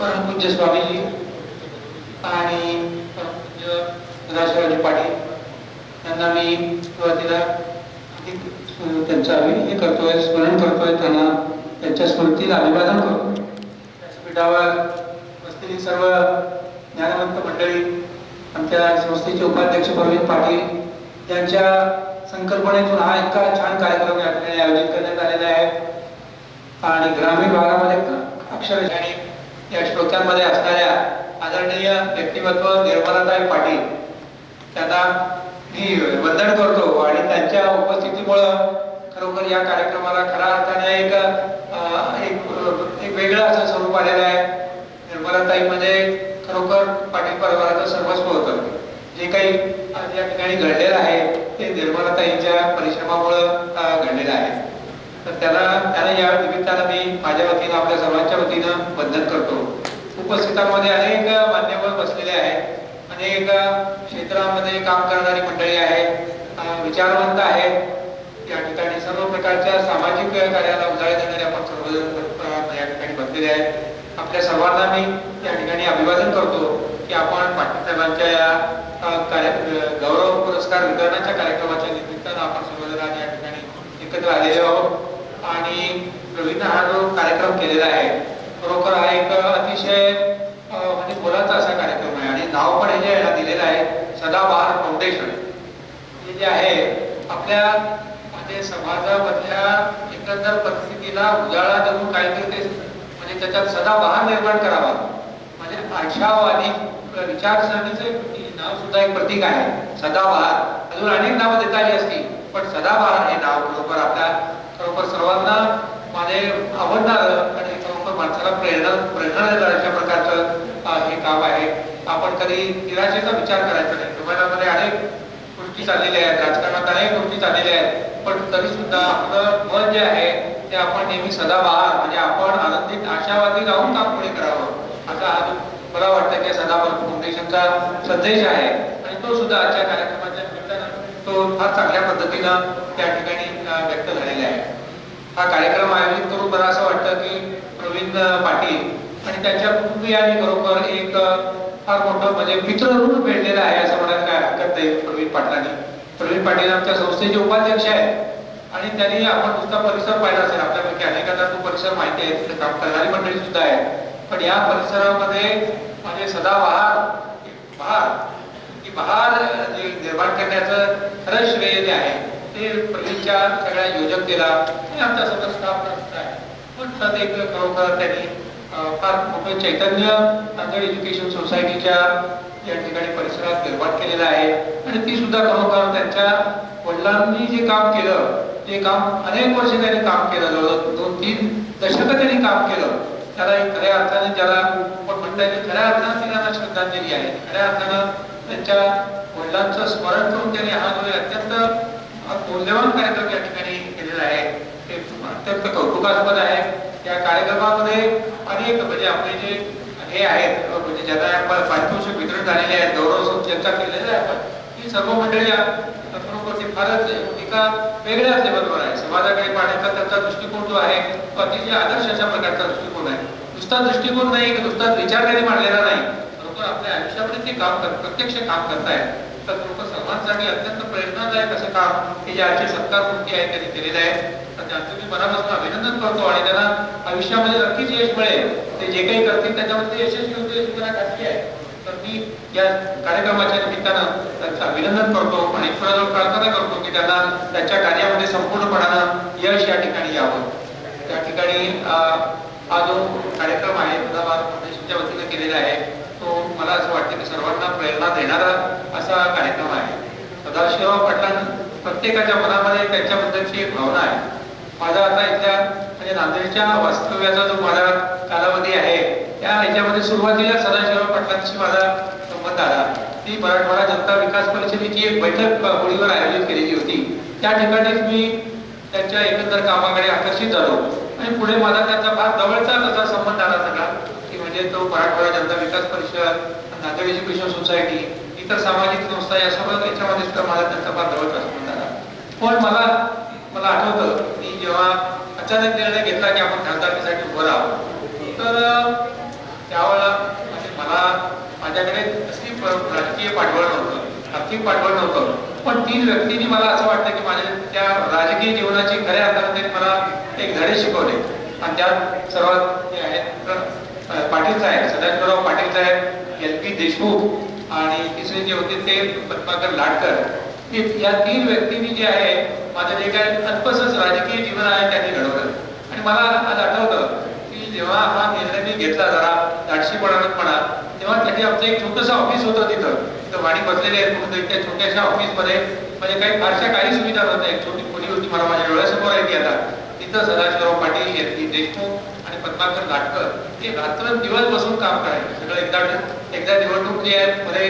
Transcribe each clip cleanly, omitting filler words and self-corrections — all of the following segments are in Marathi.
परमपूज्य स्वामीजी आणि परमपूज्य सदाशिवराजे पाटील यांना मी सुरुवातीला त्यांचा हे करतोय, स्मरण करतोय, त्यांना त्यांच्या स्मृतीला अभिवादन करतो. व्यासपीठावर बसलेली सर्व ज्ञानवंत मंडळी, आमच्या संस्थेचे उपाध्यक्ष प्रवीण पाटील यांच्या संकल्पनेतून हा इतका छान कार्यक्रम या ठिकाणी आयोजित करण्यात आलेला आहे आणि ग्रामीण भागामध्ये अक्षरशः या श्रोत्यांमध्ये असणाऱ्या आदरणीय व्यक्तिमत्व निर्मलाताई पाटील त्यांना मी वंदन करतो आणि त्यांच्या उपस्थितीमुळं खरोखर या कार्यक्रमाला खऱ्या अर्थाने एक वेगळं असं स्वरूप आलेलं आहे. निर्मलाताई मध्ये खरोखर पाटील परिवाराचं सर्वस्व होतं. जे काही आज या ठिकाणी घडलेलं आहे ते निर्मलाताईंच्या परिश्रमामुळं घडलेलं आहे. तर त्याला या निमित्तानं मी माझ्या वतीनं आपल्या सर्वांच्या वतीनं वंदन करतो. उपस्थितांमध्ये अनेक मान्यवर बसलेले आहेत, अनेक क्षेत्रामध्ये काम करणारी मंडळी आहेत, विचारवंत आहेत. या ठिकाणी सर्व प्रकारच्या सामाजिक कार्याला उजाळा देणारे आपण सर्वजण या ठिकाणी बसलेले आहेत. आपल्या सर्वांना मी या ठिकाणी अभिवादन करतो की आपण पाटील साहेबांच्या या गौरव पुरस्कार वितरणाच्या कार्यक्रमाच्या निमित्तानं आपण सर्वजण या ठिकाणी एकत्र आलेले आहोत आणि प्रवीण हा जो कार्यक्रम केलेला आहे खरोखर हा एक अतिशय म्हणजे मोलाचा असा कार्यक्रम आहे आणि नाव पण हे जे याला दिलेलं आहे सदाबहार फाउंडेशन. हे जे आहे आपल्या म्हणजे समाजामधल्या एकंदर परिस्थितीला उजाळा देऊन काहीतरी ते म्हणजे त्याच्यात सदाबहार निर्माण करावा, म्हणजे आशावादी विचारसरणीचे नाव सुद्धा एक प्रतीक आहे सदाबहार. अजून अनेक नावं देता आली असती पण सदाबहार हे नाव खरोखर सर्वांना माझे आवडणारं आणि खरोखर माणसाला प्रेरणा देणारं अशा प्रकारचं हे काम आहे. आपण कधी निराशेचा विचार करायचा नाही. समाजामध्ये अनेक गोष्टी चाललेल्या आहेत, राजकारणात अनेक गोष्टी चाललेल्या आहेत, पण तरी सुद्धा आपलं मन जे आहे ते आपण नेहमी सदाबहार म्हणजे आपण आनंदित आशावादी राहून काम पुढे करावं असा हा मला वाटतं की सदाबहार फाउंडेशनचा संदेश आहे आणि तो सुद्धा आजच्या कार्यक्रमाच्या निमित्तानं तो फार चांगल्या पद्धतीनं त्या ठिकाणी व्यक्त झालेला आहे. हा कार्यक्रम आयोजित करून मला असं वाटतं की प्रवीण पाटील आणि त्यांच्या कुटुंबियांनी खरोखर एक फार मोठं म्हणजे मित्रऋण फेडलेलं आहे असं म्हणायला काय हरकत नाही. प्रवीण पाटील आमच्या संस्थेचे उपाध्यक्ष आहेत आणि त्यांनी आपण नुसता परिसर पाहिला असेल, आपल्यापैकी अनेकांना तो परिसर माहिती आहे, तिथे काम करणारी मंडळी सुद्धा आहे, पण या परिसरामध्ये म्हणजे बहार जे निर्माण करण्याचं खरं श्रेय जे आहे ते प्रवीणच्या सगळ्या योजकतेला आणि आमच्या सगळं स्टाफ सुद्धा आहे. पण एक खरोखर त्यांनी फार मोठं चैतन्य नांदेड एज्युकेशन सोसायटीच्या या ठिकाणी परिसरात निर्माण केलेलं आहे आणि ती सुद्धा खरोखर त्यांच्या वडिलांनी जे काम केलं ते काम अनेक वर्ष त्यांनी काम केलं, जवळ 2-3 दशकं त्यांनी काम केलं. त्याला एक खऱ्या अर्थाने ज्याला आपण म्हणता येईल खऱ्या अर्थाने त्यांना श्रद्धांजली आहे. खऱ्या अर्थानं त्यांच्या वडिलांचं स्मरण करून त्यांनी हा जो अत्यंत मौल्यवान कार्यक्रम या ठिकाणी केलेला आहे ते अत्यंत कौतुकास्पद आहे. या कार्यक्रमामध्ये अनेक म्हणजे आपले जे हे आहेत म्हणजे ज्यांना पारितोषिक वितरण झालेले आहेत, गौरव चर्चा केलेल्या आहे, ही सर्व मंडळी खरोखर ती फारच एका वेगळ्याच लेवलवर आहे. समाजाकडे पाहण्याचा त्यांचा दृष्टिकोन जो आहे तो अतिशय आदर्श अशा प्रकारचा दृष्टिकोन आहे. नुसता दृष्टिकोन नाही, नुसता विचार त्यांनी मांडलेला नाही, खरोखर आपल्या आयुष्यामध्ये ते काम प्रत्यक्ष काम करतायत. तर खरोखर सर्वांसाठी अत्यंत प्रेरणादायक असं काम हे जे आजचे सत्कारमूर्ती आहेत त्यांनी केलेलं आहे. तर त्यांचं मी मनापासून अभिनंदन करतो आणि त्यांना आयुष्यामध्ये नक्कीच यश मिळेल. ते जे काही करतील त्याच्यामध्ये यशस्वी होतील अशी मला खात्री आहे. तर मी या कार्यक्रमाच्या निमित्तानं त्यांचं अभिनंदन करतो आणि ईश्वराजवळ प्रार्थना करतो की त्यांना त्यांच्या कार्यामध्ये संपूर्णपणानं यश या ठिकाणी यावं. त्या ठिकाणी हा जो कार्यक्रम आहे सदाबहार फाउंडेशनच्या वतीने केलेला आहे तो मला असं वाटतं की सर्वांना प्रेरणा देणारा असा कार्यक्रम आहे. सदाशिवराव पाटलां प्रत्येकाच्या मनामध्ये त्यांच्याबद्दलची एक भावना आहे. माझा आता इथल्या म्हणजे नांदेडच्या वास्तव्याचा जो माझा कालावधी आहे त्या ह्याच्यामध्ये सुरुवातीला सदाशिवराव पाटलांशी माझा संबंध आला. ती मराठवाडा जनता विकास परिषदेची एक बैठक होळीवर आयोजित केलेली होती. त्या ठिकाणीच मी त्यांच्या एकंदर कामाकडे आकर्षित झालो आणि पुढे माझा त्यांचा फार जवळचा असा संबंध आला सगळा की म्हणजे तो मराठवाडा जनता विकास परिषद, नांदेड एज्युकेशन सोसायटी, इतर सामाजिक संस्था या सर्व याच्यामध्ये सुद्धा मला त्यांचा फार जवळचा संबंध आला. पण मला आठवतं की जेव्हा अचानक निर्णय घेतला की आपण खासदारकीसाठी उभं राहावं तर त्यावेळेला म्हणजे मला माझ्याकडे तशी राजकीय पाठबळ नव्हतं, आर्थिक पाठबळ नव्हतं, पण 3 व्यक्तींनी मला असं वाटतं की माझ्या त्या राजकीय जीवनाची खऱ्या अर्थाने त्यांनी मला एक धडे शिकवले. आणि त्यात सर्वात जे आहेत तर पाटील साहेब, सदाशिवराव पाटील साहेब, LP देशमुख आणि तिसरे जे होते ते पद्माकर लाटकर. या 3 व्यक्तींनी जे आहे माझं जे काय अल्पसच राजकीय जीवन आहे त्यांनी घडवलं. आणि मला आज आठवतं की जेव्हा हा निर्णय मी घेतला जरा धाडशीपणानंपणा, तेव्हा त्याची आमचं एक छोटंसं ऑफिस होतं तिथं वाणी बसलेले आहेत म्हणून त्या छोट्याशा ऑफिसमध्ये म्हणजे काही सुविधा नव्हत्या. एक छोटी खोली होती, मला माझ्या डोळ्यासमोर आहे ती आता. तिथं सदाशिवराव पाटील, LP देशमुख आणि पद्माकर लाटकर हे रात्रंदिवस बसून काम करायचे. सगळं एकदा निवडणूक जी आहे मध्ये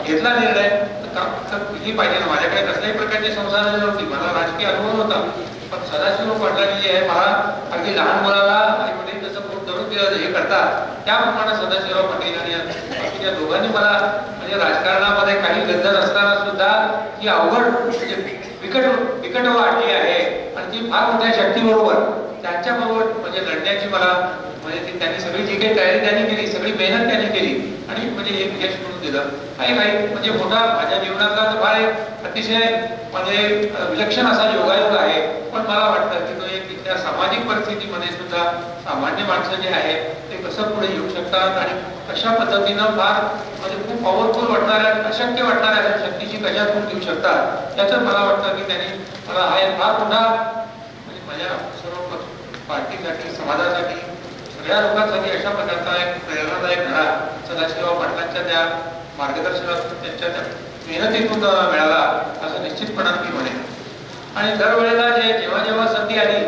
घेतला निर्णय तर ही पाहिजे ना, माझ्याकडे कसल्याही प्रकारची संसाधनं नव्हती, मला राजकीय अनुभव नव्हता, पण सदाशिवराव पाटलांनी जे आहे मला अगदी लहान मुलाला आई वडील जसं पोट धरून हे करतात त्याप्रमाणे सदाशिवराव पाटील आणि बाकीच्या दोघांनी मला म्हणजे राजकारणामध्ये काही गंध असताना सुद्धा ही अवघड म्हणजे विकट वाढली आहे आणि ती फार मोठ्या शक्तीबरोबर त्यांच्याबरोबर म्हणजे लढण्याची मला म्हणजे त्यांनी सगळी जी काही तयारी त्यांनी केली, सगळी मेहनत त्यांनी केली आणि म्हणजे एक यश म्हणून दिलं. काही म्हणजे मोठा माझ्या जीवनातला तर फार एक अतिशय म्हणजे विलक्षण असा योगायोग आहे. पण मला वाटतं की तो एक तिथल्या सामाजिक परिस्थितीमध्ये सुद्धा सामान्य माणसं जे आहे ते कसं पुढे येऊ शकतात आणि कशा पद्धतीनं फार म्हणजे खूप पॉवरफुल वाटणाऱ्या, अशक्य वाटणाऱ्या शक्तीची कशातून देऊ शकतात याचं मला वाटतं की त्यांनी मला हा एक फार मोठा म्हणजे माझ्या सर्व पार्टीसाठी, समाजासाठी, सगळ्या लोकांसाठी अशा प्रकारचा एक प्रेरणादायक धडा सदाशिवराव पाटलांच्या त्या मार्गदर्शनातून त्यांच्या त्या मेहनतीतून मिळाला असं निश्चितपणाने मी म्हणेन. आणि दरवेळेला जेव्हा जेव्हा संधी आली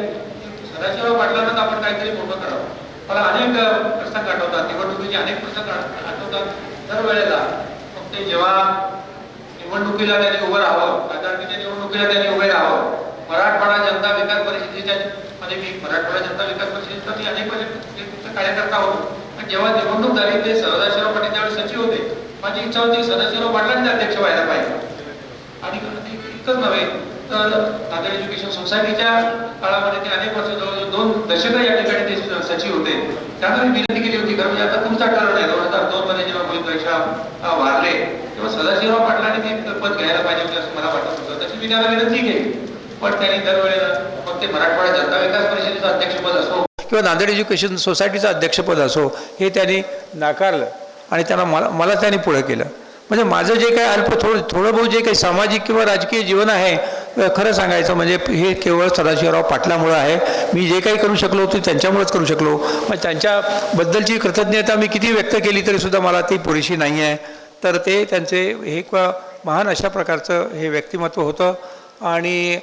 सदाशिवराव पाटलांनाच आपण काहीतरी मोठं करावं. मला अनेक प्रसंग आठवतात, निवडणुकीचे अनेक प्रसंग आठवतात दरवेळेला. मग ते जेव्हा निवडणुकीला त्यांनी उभं राहावं, खासदारकीच्या निवडणुकीला त्यांनी उभे राहावं, मराठवाडा जनता विकास परिषदेच्या मध्ये मी मराठवाडा जनता विकास परिषदेचा मी अनेक वर्ष कार्यकर्ता होतो. पण जेव्हा निवडणूक झाली ते सदाशिवराव पाटील त्यावेळी सचिव होते. माझी इच्छा होती सदाशिवराव पाटलांनी अध्यक्ष व्हायला पाहिजे. आणि इतकंच नव्हे तर नांदेड एज्युकेशन सोसायटीच्या काळामध्ये ते अनेक वर्ष जवळजवळ 2 दशकं या ठिकाणी ते सचिव होते. त्यांना मी विनंती केली होती, कारण म्हणजे आता तुमचा टर्न आहे. 2002 मध्ये जेव्हा मोहित परीक्षा वारले तेव्हा सदाशिवराव पाटलांनी ते पद घ्यायला पाहिजे होते असं मला वाटत होतं. तशी मी त्याला विनंती केली, पण त्यांनी दरवेळेला मग ते मराठवाडा जनता विकास परिषदेचं अध्यक्षपद असो किंवा नांदेड एज्युकेशन सोसायटीचं अध्यक्षपद असो हे त्यांनी नाकारलं आणि त्यांना मला त्यांनी पुढे केलं. म्हणजे माझं जे काही थोडं बहुत जे काही सामाजिक किंवा राजकीय जीवन आहे खरं सांगायचं म्हणजे हे केवळ सदाशिवराव पाटलामुळं आहे. मी जे काही करू शकलो ते त्यांच्यामुळेच करू शकलो. मग त्यांच्याबद्दलची कृतज्ञता मी किती व्यक्त केली तरीसुद्धा मला ती पुरेशी नाही आहे. तर ते त्यांचे हे महान अशा प्रकारचं हे व्यक्तिमत्व होतं आणि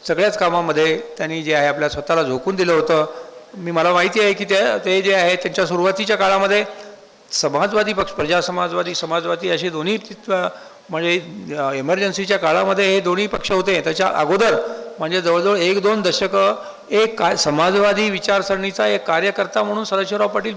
सगळ्याच कामामध्ये त्यांनी जे आहे आपल्या स्वतःला झोकून दिलं होतं. मला माहिती आहे की ते जे आहे त्यांच्या सुरुवातीच्या काळामध्ये समाजवादी पक्ष, समाजवादी असे दोन्ही म्हणजे इमर्जन्सीच्या काळामध्ये हे दोन्ही पक्ष होते. त्याच्या अगोदर म्हणजे जवळजवळ 1-2 दशकं एक समाजवादी विचारसरणीचा एक कार्यकर्ता म्हणून सदाशिवराव पाटील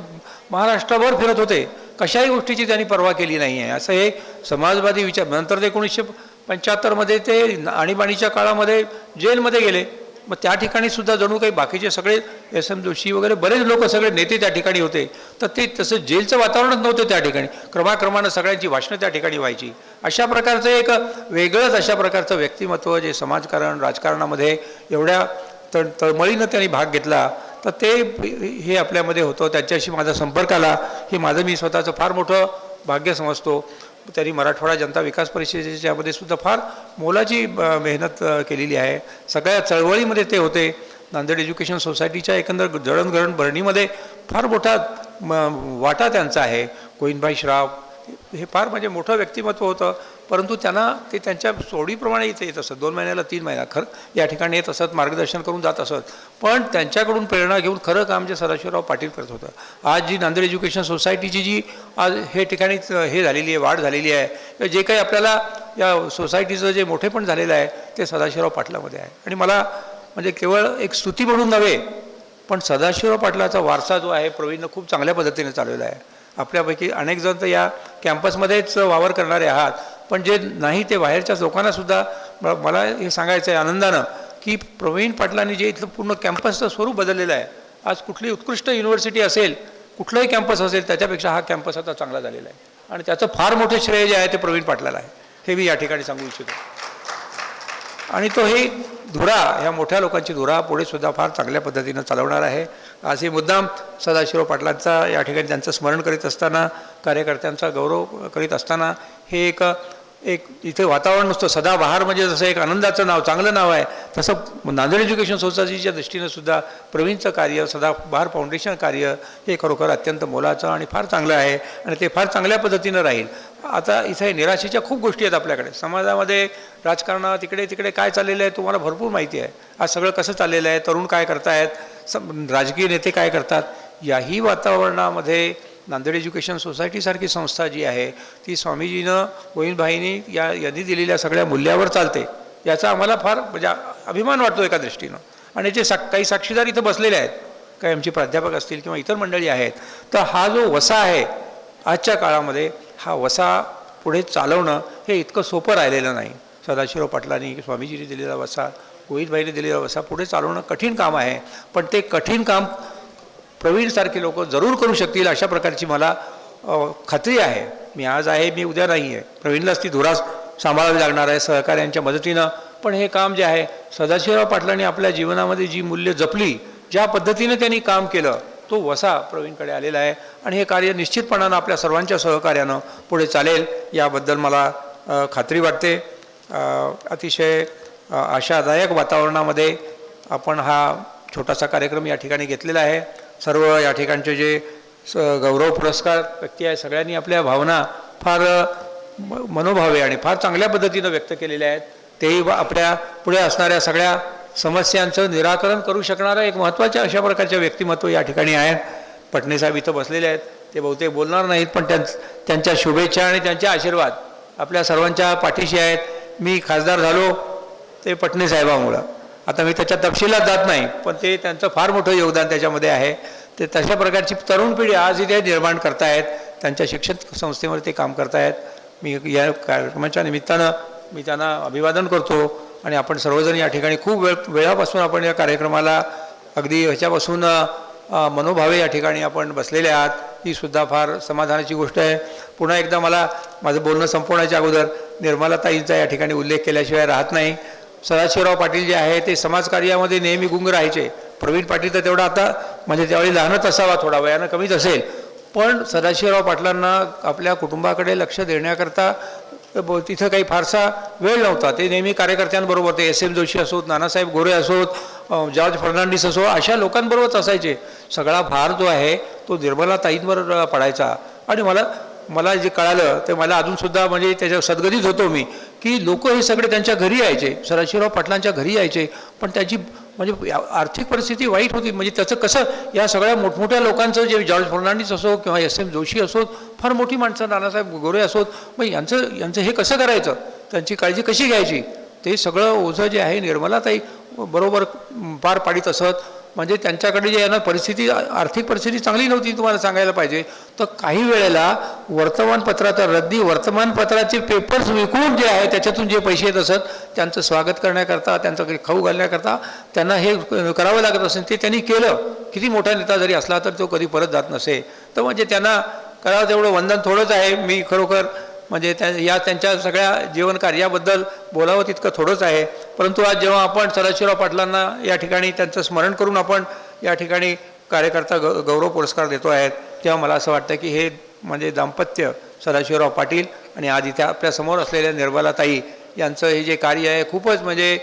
महाराष्ट्रभर फिरत होते. कशाही गोष्टीची त्यांनी पर्वा केली नाही आहे. असं हे समाजवादी विचार. नंतर ते 1975 मध्ये ते आणीबाणीच्या काळामध्ये जेलमध्ये गेले. मग त्या ठिकाणी सुद्धा जणू काही बाकीचे सगळे SM जोशी वगैरे बरेच लोक सगळे नेते त्या ठिकाणी होते. तर ते तसं जेलचं वातावरणच नव्हतं त्या ठिकाणी. क्रमाक्रमानं सगळ्यांची भाषणं त्या ठिकाणी व्हायची. अशा प्रकारचं एक वेगळंच अशा प्रकारचं व्यक्तिमत्व जे समाजकारण राजकारणामध्ये एवढ्या तळमळीनं त्यांनी भाग घेतला तर ते हे आपल्यामध्ये होतं. त्यांच्याशी माझा संपर्क आला. हे माझं मी स्वतःचं फार मोठं भाग्य समजतो. त्यांनी मराठवाडा जनता विकास परिषदेच्यामध्ये सुद्धा फार मोलाची मेहनत केलेली आहे. सगळ्या चळवळीमध्ये ते होते. नांदेड एज्युकेशन सोसायटीच्या एकंदर जळणघळण भरणीमध्ये फार मोठा वाटा त्यांचा आहे. गोविंदभाई श्राव हे फार म्हणजे मोठं व्यक्तिमत्व होतं. परंतु त्यांना ते त्यांच्या सोडीप्रमाणे इथे येत असत. 2 महिन्याला 3 महिना खरं या ठिकाणी येत असत, मार्गदर्शन करून जात असत. पण त्यांच्याकडून प्रेरणा घेऊन खरं काम जे सदाशिवराव पाटील करत होतं. आज जी नांदेड एज्युकेशन सोसायटीची जी आज हे ठिकाणी हे झालेली आहे, वाढ झालेली आहे, जे काही आपल्याला या सोसायटीचं जे मोठेपण झालेलं आहे ते सदाशिवराव पाटलामध्ये आहे. आणि मला म्हणजे केवळ एक स्तुती म्हणून नव्हे पण सदाशिवराव पाटलाचा वारसा जो आहे प्रवीणनं खूप चांगल्या पद्धतीने चालवला आहे. आपल्यापैकी अनेक जण तर या कॅम्पसमध्येच वावर करणारे आहात, पण जे नाही ते बाहेरच्या लोकांनासुद्धा मला हे सांगायचं आहे आनंदानं की प्रवीण पाटलांनी जे इथलं पूर्ण कॅम्पसचं स्वरूप बदललेलं आहे. आज कुठली उत्कृष्ट युनिव्हर्सिटी असेल कुठलंही कॅम्पस असेल त्याच्यापेक्षा हा कॅम्पस आता चांगला झालेला आहे आणि त्याचं फार मोठे श्रेय जे आहे ते प्रवीण पाटलाला आहे, हे मी या ठिकाणी सांगू इच्छितो. आणि तो ही धुरा, ह्या मोठ्या लोकांची धुरा पुढे सुद्धा फार चांगल्या पद्धतीनं चालवणार आहे. आज ही मुद्दाम सदाशिवराव पाटलांचा या ठिकाणी त्यांचं स्मरण करीत असताना, कार्यकर्त्यांचा गौरव करीत असताना, हे एक इथे वातावरण नुसतं सदाबहार म्हणजे जसं एक आनंदाचं नाव, चांगलं नाव आहे, तसं नांदेड एज्युकेशन सोसायटीच्या दृष्टीनं सुद्धा प्रवीणचं कार्य, सदाबहार फाउंडेशन कार्य हे खरोखर अत्यंत मोलाचं आणि फार चांगलं आहे आणि ते फार चांगल्या पद्धतीनं राहील. आता इथे निराशेच्या खूप गोष्टी आहेत आपल्याकडे समाजामध्ये, राजकारणात इकडे तिकडे काय चाललेलं आहे तुम्हाला भरपूर माहिती आहे. आज सगळं कसं चाललेलं आहे, तरुण काय करतायत, राजकीय नेते काय करतात, याही वातावरणामध्ये नांदेड एज्युकेशन सोसायटीसारखी संस्था जी आहे ती स्वामीजीनं, गोविंदभाईंनी यांनी दिलेल्या सगळ्या मूल्यावर चालते. याचा आम्हाला फार म्हणजे अभिमान वाटतो एका दृष्टीनं. आणि याचे काही साक्षीदार इथं बसलेले आहेत, काही आमचे प्राध्यापक असतील किंवा इतर मंडळी आहेत. तर हा जो वसा आहे आजच्या काळामध्ये, हा वसा पुढे चालवणं हे इतकं सोपं राहिलेलं नाही. सदाशिवराव पाटलांनी, स्वामीजींनी दिलेला वसा, गोविंदभाईंनी दिलेला वसा पुढे चालवणं कठीण काम आहे. पण ते कठीण काम प्रवीणसारखे लोक जरूर करू शकतील अशा प्रकारची मला खात्री आहे. मी आज आहे, मी उद्या नाही आहे. प्रवीणलाच ती धुरा सांभाळावी लागणार आहे सहकाऱ्यांच्या मदतीनं. पण हे काम जे आहे, सदाशिवराव पाटलांनी आपल्या जीवनामध्ये जी मूल्य जपली, ज्या पद्धतीनं त्यांनी काम केलं, तो वसा प्रवीणकडे आलेला आहे आणि हे कार्य निश्चितपणानं आपल्या सर्वांच्या सहकार्यानं पुढे चालेल याबद्दल मला खात्री वाटते. अतिशय आशादायक वातावरणामध्ये आपण हा छोटासा कार्यक्रम या ठिकाणी घेतलेला आहे. सर्व या ठिकाणचे जे गौरव पुरस्कार व्यक्ती आहे सगळ्यांनी आपल्या भावना फार मनोभावे आणि फार चांगल्या पद्धतीनं व्यक्त केलेल्या आहेत. तेही आपल्या पुढे असणाऱ्या सगळ्या समस्यांचं निराकरण करू शकणारं एक महत्त्वाच्या अशा प्रकारच्या व्यक्तिमत्व या ठिकाणी आहेत. पटणे साहेब इथं बसलेले आहेत, ते बहुतेक बोलणार नाहीत, पण त्यांच्या शुभेच्छा आणि त्यांचे आशीर्वाद आपल्या सर्वांच्या पाठीशी आहेत. मी खासदार झालो ते पटणे साहेबांमुळं. आता मी त्याच्या तपशिलात जात नाही, पण ते त्यांचं फार मोठं योगदान त्याच्यामध्ये आहे. ते तशा प्रकारची तरुण पिढी आज इथे निर्माण करतायत, त्यांच्या शिक्षण संस्थेवर ते काम करतायत. मी या कार्यक्रमाच्या निमित्तानं मी त्यांना अभिवादन करतो आणि आपण सर्वजण या ठिकाणी खूप वेळापासून आपण या कार्यक्रमाला अगदी ह्याच्यापासून मनोभावे या ठिकाणी आपण बसलेले आहात. ही सुद्धा फार समाधानाची गोष्ट आहे. पुन्हा एकदा मला माझं बोलणं संपवण्याच्या अगोदर निर्मलाताईंचा या ठिकाणी उल्लेख केल्याशिवाय राहत नाही. सदाशिवराव पाटील जे आहे ते समाजकार्यामध्ये नेहमी गुंग राहायचे. प्रवीण पाटील तर तेवढा आता म्हणजे त्यावेळी लहानच असावा, थोडा वयानं कमीच असेल, पण सदाशिवराव पाटलांना आपल्या कुटुंबाकडे लक्ष देण्याकरता तिथं काही फारसा वेळ नव्हता. ते नेहमी कार्यकर्त्यांबरोबर, ते एस एम जोशी असोत, नानासाहेब गोरे असोत, जॉर्ज फर्नांडिस असो, अशा लोकांबरोबरच असायचे. सगळा भार जो आहे तो निर्मलाताईंवर पडायचा. आणि मला जे कळालं ते मला अजूनसुद्धा म्हणजे त्याच्या सद्गतीत होतो मी, की लोक हे सगळे त्यांच्या घरी यायचे, सदाशिवराव पाटलांच्या घरी यायचे, पण त्याची म्हणजे आर्थिक परिस्थिती वाईट होती. म्हणजे त्याचं कसं या सगळ्या मोठमोठ्या लोकांचं, जे जॉर्ज फर्नांडिस असो किंवा एस एम जोशी असोत, फार मोठी माणसं, नानासाहेब गोरे असोत, मग यांचं हे कसं करायचं, त्यांची काळजी कशी घ्यायची, ते सगळं ओझं जे आहे निर्मलाताई बरोबर पार पाडीत असत. म्हणजे त्यांच्याकडे जे यांना परिस्थिती, आर्थिक परिस्थिती चांगली नव्हती तुम्हाला सांगायला पाहिजे. तर काही वेळेला वर्तमानपत्राचा रद्दी वर्तमानपत्राचे पेपर्स विकून जे आहे त्याच्यातून जे पैसे येत असत, त्यांचं स्वागत करण्याकरता, त्यांचं खाऊ घालण्याकरता त्यांना हे करावं लागत असेल. ते त्यांनी केलं. किती मोठा नेता जरी असला तर तो कधी परत जात नसे. तर म्हणजे त्यांना करावं तेवढं वंदन थोडंच आहे. मी खरोखर म्हणजे त्यांच्या सगळ्या जीवन कार्याबद्दल बोलावं तितकं थोडंच आहे. परंतु आज जेव्हा आपण सदाशिवराव पाटलांना या ठिकाणी त्यांचं स्मरण करून आपण या ठिकाणी कार्यकर्ता गौरव पुरस्कार देतो आहेत, तेव्हा मला असं वाटतं की हे म्हणजे दाम्पत्य सदाशिवराव पाटील आणि आज इथे आपल्यासमोर असलेल्या निर्मलाताई यांचं हे जे कार्य आहे खूपच म्हणजे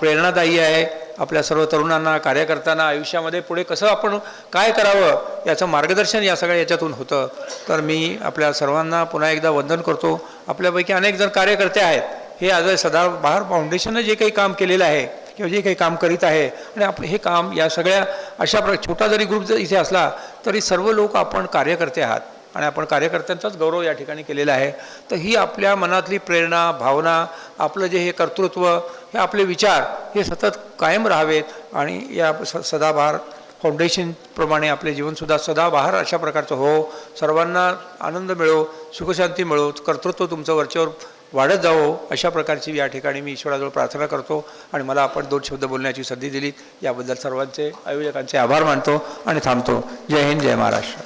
प्रेरणादायी आहे. आपल्या सर्व तरुणांना, कार्यकर्त्यांना आयुष्यामध्ये पुढे कसं आपण काय करावं याचं मार्गदर्शन या सगळ्या याच्यातून होतं. तर मी आपल्या सर्वांना पुन्हा एकदा वंदन करतो. आपल्यापैकी अनेक जण कार्यकर्ते आहेत. हे आज सदाबहार फाउंडेशननं जे काही काम केलेलं आहे किंवा जे काही काम करीत आहे आणि हे काम या सगळ्या अशा छोटा जरी ग्रुप जर इथे असला तरी सर्व लोक आपण कार्यकर्ते आहात आणि आपण कार्यकर्त्यांचाच गौरव या ठिकाणी केलेला आहे. तर ही आपल्या मनातली प्रेरणा, भावना, आपलं जे हे कर्तृत्व, हे आपले विचार हे सतत कायम राहावेत आणि या सदाबहार फाउंडेशनप्रमाणे आपले जीवनसुद्धा सदाबहार अशा प्रकारचं हो. सर्वांना आनंद मिळो, सुखशांती मिळो, कर्तृत्व तुमचं वरच्यावर वाढत जावो अशा प्रकारची या ठिकाणी मी ईश्वराजवळ प्रार्थना करतो. आणि मला आपण 2 शब्द बोलण्याची संधी दिलीत याबद्दल सर्वांचे, आयोजकांचे आभार मानतो आणि थांबतो. जय हिंद, जय महाराष्ट्र.